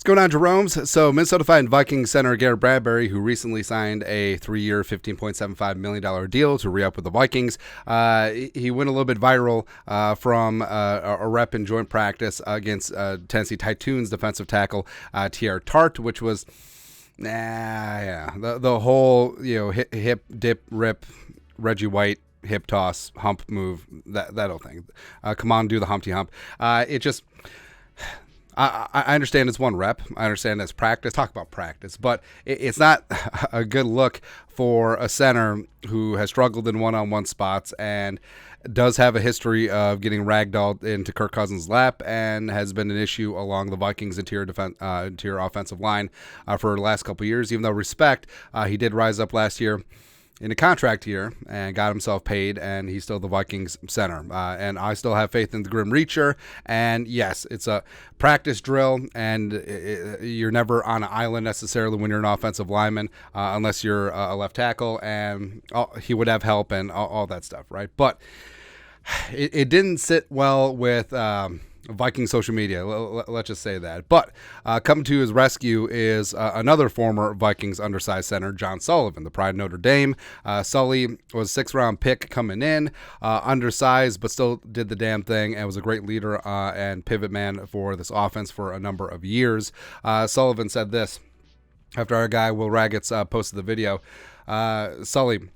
What's going on, Jerome's? So, Minnesota Vikings center Garrett Bradbury, who recently signed a 3-year, $15.75 million deal to re-up with the Vikings, he went a little bit viral from a rep in joint practice against Tennessee Titans defensive tackle T.R. Tart, which was, the whole hip dip rip Reggie White hip toss hump move, that whole thing. Come on, do the Humpty Hump. It just. I understand it's one rep. I understand it's practice. Talk about practice. But it's not a good look for a center who has struggled in one-on-one spots and does have a history of getting ragdolled into Kirk Cousins' lap and has been an issue along the Vikings' interior offensive line for the last couple of years. Even though respect, he did rise up last year in a contract year and got himself paid, and he's still the Vikings center. And I still have faith in the Grim Reacher. And yes, it's a practice drill, and you're never on an island necessarily when you're an offensive lineman, unless you're a left tackle, and he would have help and all that stuff, right? But it didn't sit well with Viking social media, let's just say that. But coming to his rescue is another former Vikings undersized center, John Sullivan, the pride of Notre Dame. Sully was a 6th-round pick coming in, undersized, but still did the damn thing and was a great leader and pivot man for this offense for a number of years. Sullivan said this after our guy Will Raggets posted the video. Sully: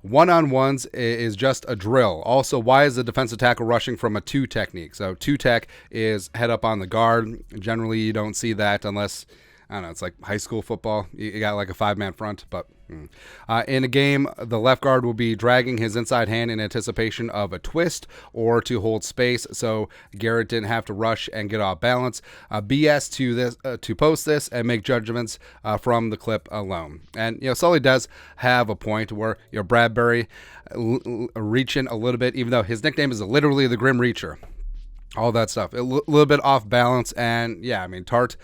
one-on-ones is just a drill. Also, why is the defensive tackle rushing from a 2 technique? So 2 tech is head up on the guard. Generally, you don't see that unless, I don't know, it's like high school football. You got like a 5-man front, but in a game, the left guard will be dragging his inside hand in anticipation of a twist or to hold space, so Garrett didn't have to rush and get off balance. BS to post this and make judgments from the clip alone. And Sully does have a point where Bradbury reaching a little bit, even though his nickname is literally the Grim Reacher. All that stuff, a little bit off balance, and Tart.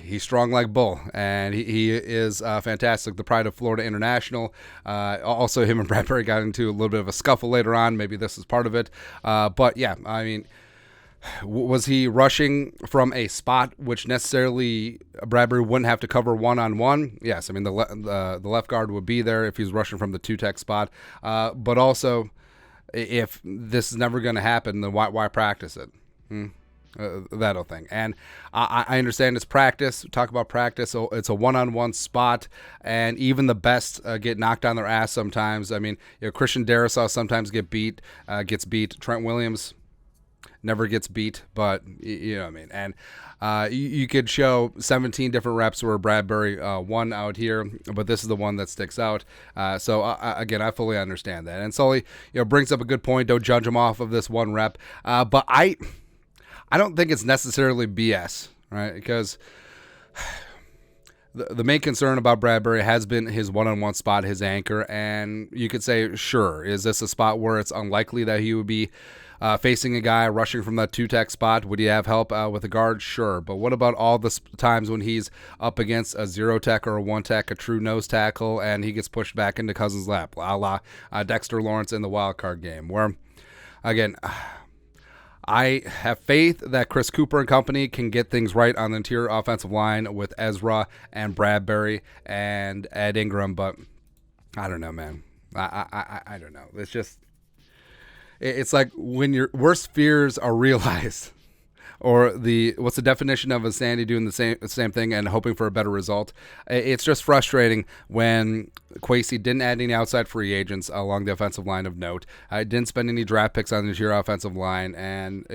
He's strong like bull, and he is fantastic. The pride of Florida International. Also, him and Bradbury got into a little bit of a scuffle later on. Maybe this is part of it. But yeah, was he rushing from a spot which necessarily Bradbury wouldn't have to cover one-on-one? Yes, the left guard would be there if he's rushing from the 2-tech spot. But also, if this is never going to happen, then why practice it? That whole thing. And I understand it's practice. Talk about practice. So it's a one-on-one spot, and even the best get knocked on their ass sometimes. Christian Darrisaw sometimes gets beat. Trent Williams never gets beat, but you know what I mean. And you could show 17 different reps where Bradbury won out here, but this is the one that sticks out. So again, I fully understand that. And Sully, brings up a good point. Don't judge him off of this one rep. But I don't think it's necessarily BS, right? Because the main concern about Bradbury has been his one-on-one spot, his anchor, and you could say, sure, is this a spot where it's unlikely that he would be facing a guy rushing from that 2-tech spot? Would he have help with a guard? Sure. But what about all the times when he's up against a 0-tech or a 1-tech, a true nose tackle, and he gets pushed back into Cousins' lap, a la Dexter Lawrence in the wild card game, where, again, I have faith that Chris Cooper and company can get things right on the interior offensive line with Ezra and Bradbury and Ed Ingram, but I don't know, man. I don't know. It's like when your worst fears are realized, or what's the definition of insanity, doing the same thing and hoping for a better result. It's just frustrating when Kwesi didn't add any outside free agents along the offensive line of note. Didn't spend any draft picks on the interior offensive line, and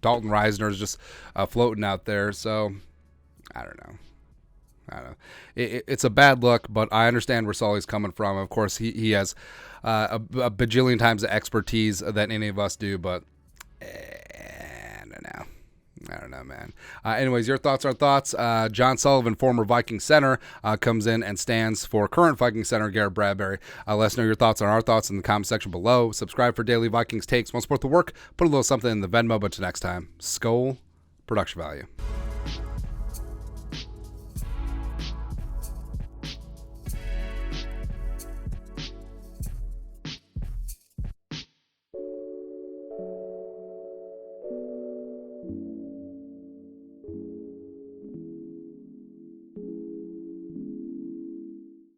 Dalton Reisner is just floating out there. So I don't know. It's a bad look, but I understand where Sully's coming from. Of course, he has a bajillion times the expertise that any of us do, but I don't know, man. Anyways, your thoughts are thoughts. John Sullivan, former Viking center, comes in and stands for current Viking center Garrett Bradbury. Let us know your thoughts on our thoughts in the comment section below. Subscribe for daily Vikings takes. Want to support the work? Put a little something in the Venmo. But till next time, Skol, production value.